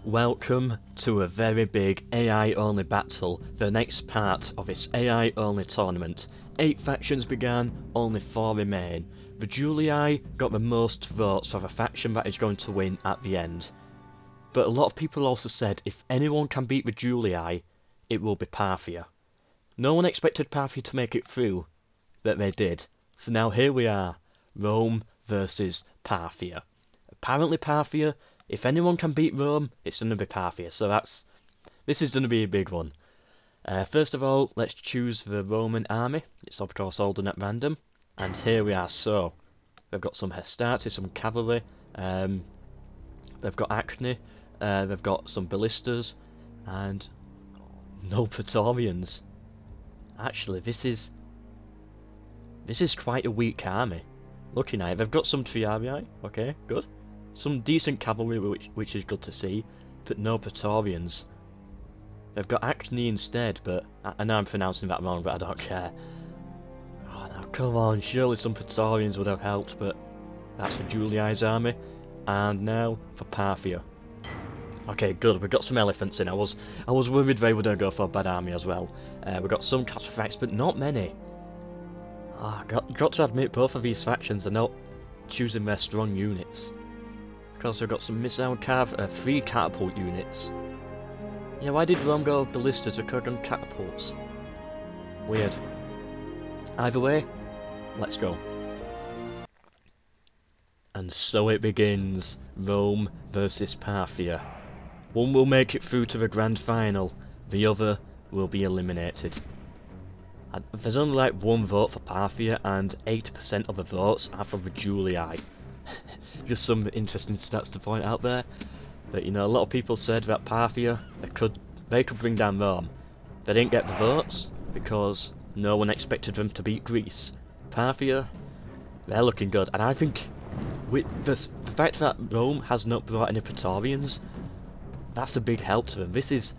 Welcome to a very big AI only battle, the next part of this AI only tournament. 8 factions began, only 4 remain. The Julii got the most votes for the faction that is going to win at the end. But a lot of people also said if anyone can beat the Julii, it will be Parthia. No one expected Parthia to make it through, but they did. So now here we are, Rome versus Parthia. Apparently Parthia, if anyone can beat Rome, it's going to be Parthia, so this is going to be a big one. First of all, let's choose the Roman army. It's of course all done at random, and here we are. So, they've got some Hastati, some cavalry, they've got Acne, they've got some ballistas, and no Praetorians. Actually, this is quite a weak army. Looking at it, they've got some Triarii, okay, good. Some decent cavalry, which is good to see, but no Praetorians. They've got Acne instead, but I know I'm pronouncing that wrong, but I don't care. Oh, now come on, surely some Praetorians would have helped, but that's for Julii's army. And now for Parthia. Okay, good. We've got some elephants in. I was worried they were going to go for a bad army as well. We've got some Cataphracts, but not many. Got to admit, both of these factions are not choosing their strong units. Of course, we've got some missile 3 catapult units. Yeah, why did Rome go ballista to cut on catapults? Weird. Either way, let's go. And so it begins, Rome versus Parthia. One will make it through to the grand final, the other will be eliminated. There's only like 1 vote for Parthia and 80% of the votes are for the Julii. Just some interesting stats to point out there. But you know, a lot of people said that Parthia, they could bring down Rome. They didn't get the votes because no one expected them to beat Greece. Parthia, they're looking good, and I think with the fact that Rome has not brought any Praetorians, that's a big help to them. This is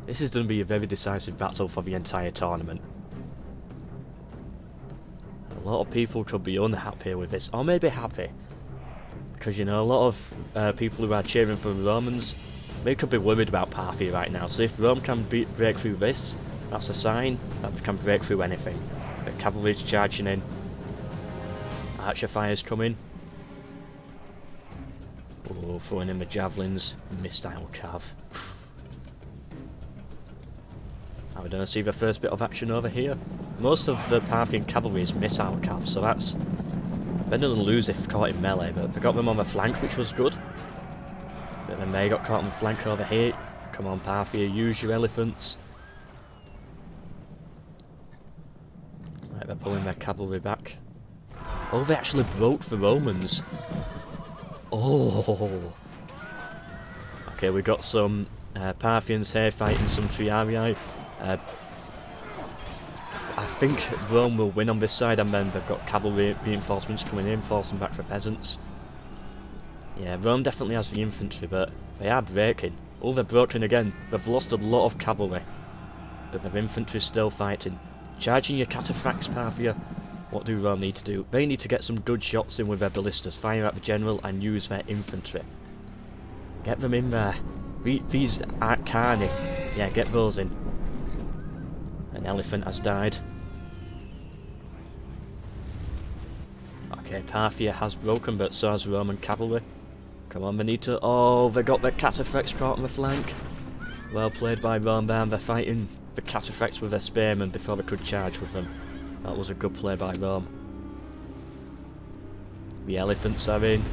going to be a very decisive battle for the entire tournament. A lot of people could be unhappy with this, or maybe happy. Because, you know, a lot of people who are cheering for the Romans, they could be worried about Parthia right now. So if Rome can break through this, that's a sign that we can break through anything. The cavalry's charging in. Archer fire's coming. Oh, throwing in the javelins. Missile cav. Now we're going to see the first bit of action over here. Most of the Parthian cavalry is missile cav, so that's... They're going to lose if caught in melee, but they got them on the flank, which was good. But then they got caught on the flank over here. Come on, Parthia, use your elephants. Right, they're pulling their cavalry back. Oh, they actually broke the Romans. Oh. Okay, we got some Parthians here fighting some Triarii. I think Rome will win on this side, and then they've got cavalry reinforcements coming in, forcing back the peasants. Yeah, Rome definitely has the infantry, but they are breaking. Oh, they're broken again. They've lost a lot of cavalry, but their infantry's still fighting. Charging your cataphracts, Parthia. What do Rome need to do? They need to get some good shots in with their ballistas, fire at the general, and use their infantry. Get them in there. These aren't carny. Yeah, get those in. An elephant has died. Okay, Parthia has broken, but so has Roman cavalry. Come on, they need to... Oh, they got their cataphracts caught on the flank. Well played by Rome there. They're fighting the cataphracts with their spearmen before they could charge with them. That was a good play by Rome. The elephants are in.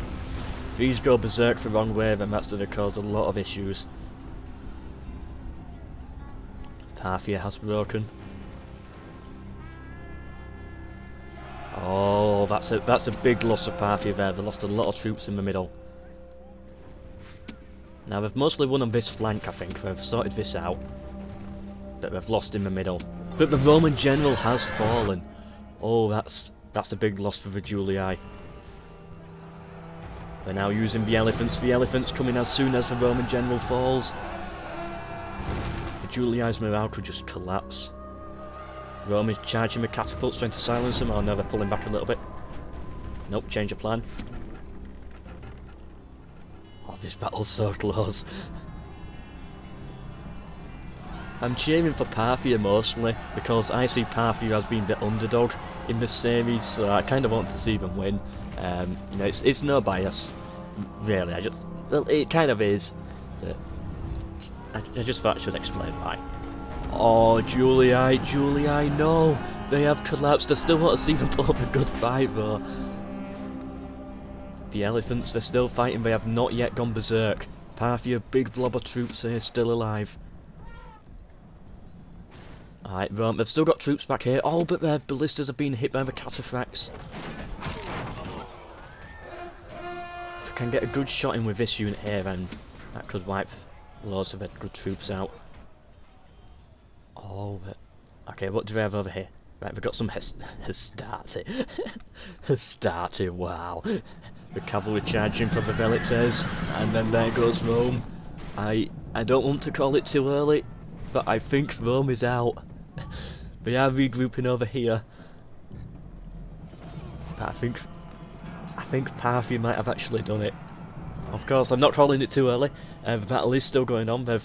If these go berserk the wrong way, then that's going to cause a lot of issues. Parthia has broken. Oh, that's a big loss of Parthia there. They lost a lot of troops in the middle. Now they've mostly won on this flank, I think. They've sorted this out. But they've lost in the middle. But the Roman general has fallen. Oh, that's a big loss for the Julii. They're now using the elephants. The elephants coming as soon as the Roman general falls. The Julii's morale could just collapse. Rome is charging with catapults, trying to silence them. Oh no, they're pulling back a little bit. Nope, change of plan. Oh, this battle's so close. I'm cheering for Parthia mostly, because I see Parthia as being the underdog in this series, so I kind of want to see them win. You know, it's no bias, really. Well, it kind of is. But I just thought I should explain why. Oh, Julii, no! They have collapsed. I still want to see them put up a good fight, though. The elephants, they're still fighting. They have not yet gone berserk. Parthia, big blob of troops here, still alive. Alright, Rome, they've still got troops back here. Oh, but their ballistas have been hit by the Cataphracts. If I can get a good shot in with this unit here, then that could wipe loads of their good troops out. Oh, but... okay, what do we have over here? Right, we've got some Hastati. Hastati, wow. The cavalry charging from the Velictors, and then there goes Rome. I don't want to call it too early, but I think Rome is out. They are regrouping over here. But I think Parthia might have actually done it. Of course, I'm not calling it too early. The battle is still going on. They've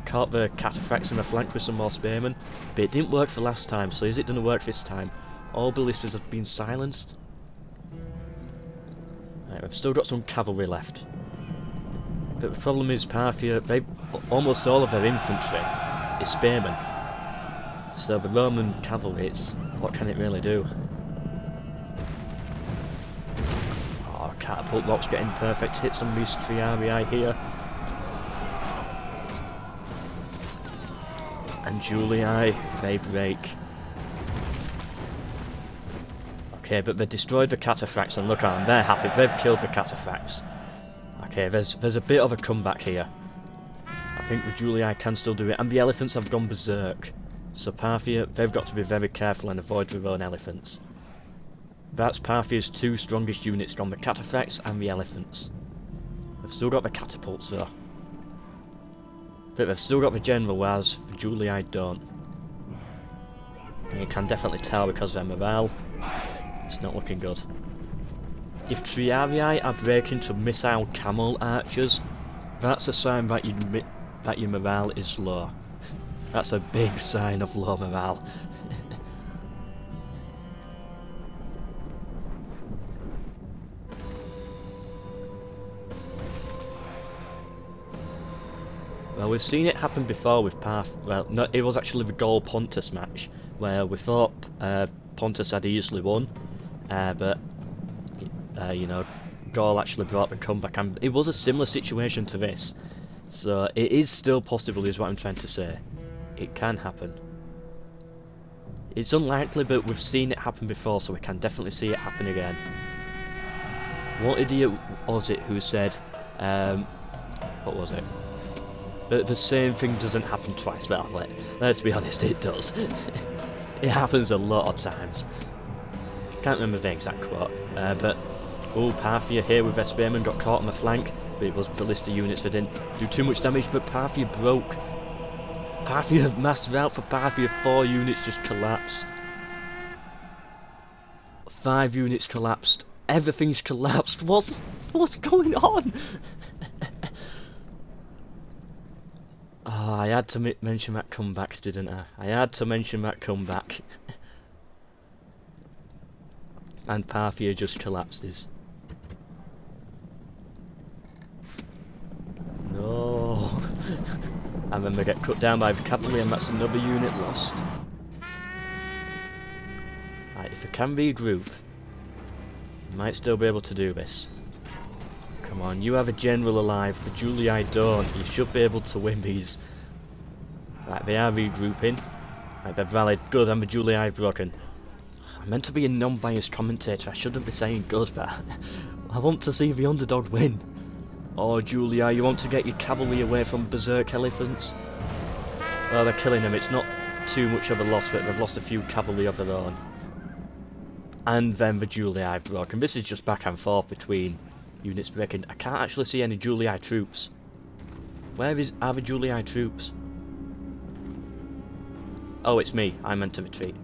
caught the Cataphracts in the flank with some more spearmen, but it didn't work for last time, so is it going to work this time? All ballistas have been silenced. Right, we've still got some cavalry left. But the problem is Parthia, almost all of their infantry is spearmen. So the Roman cavalry, what can it really do? Oh, catapult rocks getting perfect hits on these triarii here. And Julii, they break. Okay, but they destroyed the Cataphracts, and look at them, they're happy, they've killed the Cataphracts. Okay, there's a bit of a comeback here. I think the Julii can still do it, and the elephants have gone berserk. So Parthia, they've got to be very careful and avoid their own elephants. That's Parthia's two strongest units gone, the Cataphracts and the elephants. They've still got the catapults though. But they've still got the general, whereas the Julii don't. And you can definitely tell because of their morale, it's not looking good. If triarii are breaking to missile camel archers, that's a sign that your morale is low. That's a big sign of low morale. Well, we've seen it happen before with well, no, it was actually the Gaul Pontus match, where we thought Pontus had easily won, but you know, Gaul actually brought the comeback, and it was a similar situation to this. So it is still possible, is what I'm trying to say. It can happen. It's unlikely, but we've seen it happen before, so we can definitely see it happen again. What idiot was it who said, what was it? But the same thing doesn't happen twice. Well, let's be honest, it does. It happens a lot of times. Can't remember the exact quote, but oh, Parthia here with their spearmen got caught on the flank, but it was ballista units that didn't do too much damage, but Parthia broke. Parthia, mass rout for Parthia, 4 units just collapsed. 5 units collapsed. Everything's collapsed. What's going on? Oh, I had to mention that comeback, didn't I? I had to mention that comeback. And Parthia just collapses. No. And then they get cut down by the cavalry, and that's another unit lost. Right, if they can regroup, they might still be able to do this. Come on, you have a general alive, the Julii don't. You should be able to win these. Right, they are regrouping. Right, they've rallied. Good, and the Julii broken. I'm meant to be a non-biased commentator, I shouldn't be saying good, but I want to see the underdog win. Oh, Julii, you want to get your cavalry away from berserk elephants? Oh, they're killing them. It's not too much of a loss, but they've lost a few cavalry of their own. And then the Julii broken. This is just back and forth between units breaking. I can't actually see any Julii troops. Where are the Julii troops? Oh, it's me. I meant to retreat.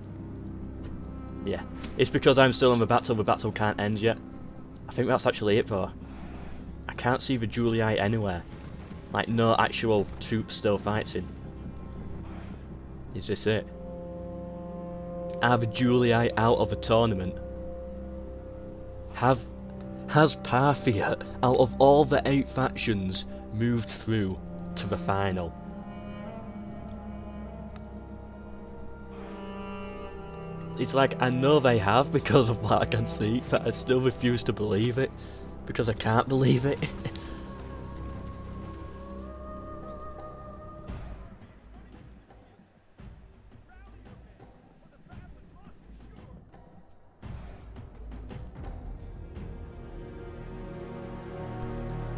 Yeah. It's because I'm still in the battle can't end yet. I think that's actually it though. I can't see the Julii anywhere. Like, no actual troops still fighting. Is this it? Are the Julii out of the tournament? Has Parthia, out of all the 8 factions, moved through to the final? It's like, I know they have because of what I can see, but I still refuse to believe it, because I can't believe it.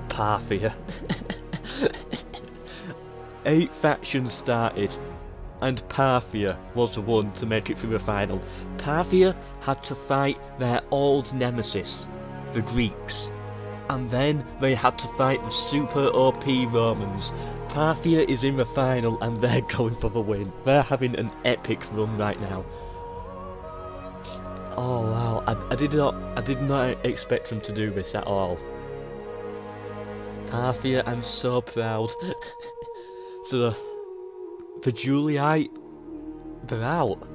Parthia. 8 factions started, and Parthia was the one to make it through the final. Parthia had to fight their old nemesis, the Greeks, and then they had to fight the super OP Romans. Parthia is in the final and they're going for the win. They're having an epic run right now. Oh wow, I did not expect them to do this at all. Parthia, I'm so proud. So the Julii, they're out.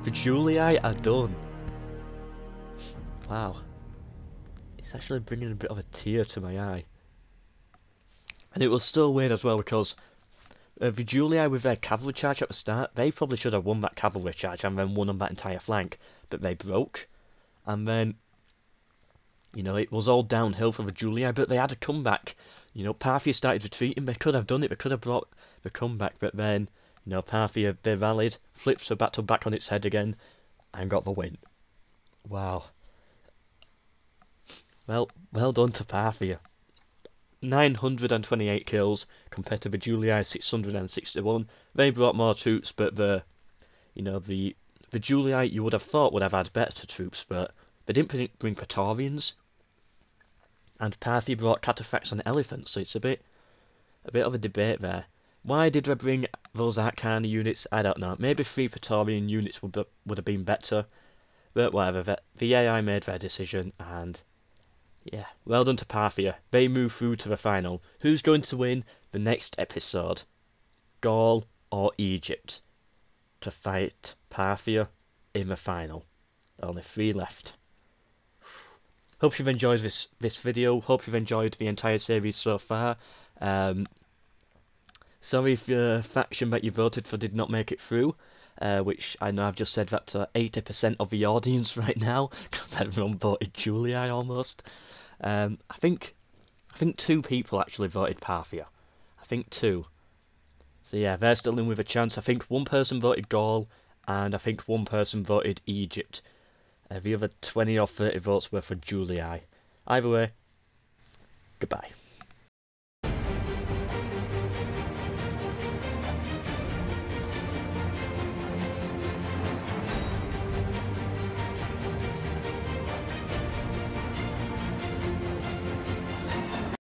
The Julii are done. Wow. It's actually bringing a bit of a tear to my eye. And it was still weird as well because the Julii with their cavalry charge at the start, they probably should have won that cavalry charge and then won on that entire flank. But they broke. And then, you know, it was all downhill for the Julii, but they had a comeback. You know, Parthia started retreating, they could have done it, they could have brought the comeback, but then, you know, Parthia, they rallied, flips the battle back on its head again, and got the win. Wow. Well done to Parthia. 928 kills compared to the Julii 661. They brought more troops, but the Julii you would have thought would have had better troops, but they didn't bring Praetorians. And Parthia brought Cataphracts and Elephants, so it's a bit of a debate there. Why did they bring those Arcana units? I don't know. Maybe 3 Praetorian units would have been better. But whatever, the AI made their decision, and yeah, well done to Parthia. They move through to the final. Who's going to win the next episode? Gaul or Egypt? To fight Parthia in the final. Only 3 left. Hope you've enjoyed this video. Hope you've enjoyed the entire series so far. Sorry if your faction that you voted for did not make it through, which I know I've just said that to 80% of the audience right now, because everyone voted Julii almost. I think 2 people actually voted Parthia. I think 2. So yeah, they're still in with a chance. I think 1 person voted Gaul, and I think 1 person voted Egypt. The other 20 or 30 votes were for Julii. Either way, goodbye.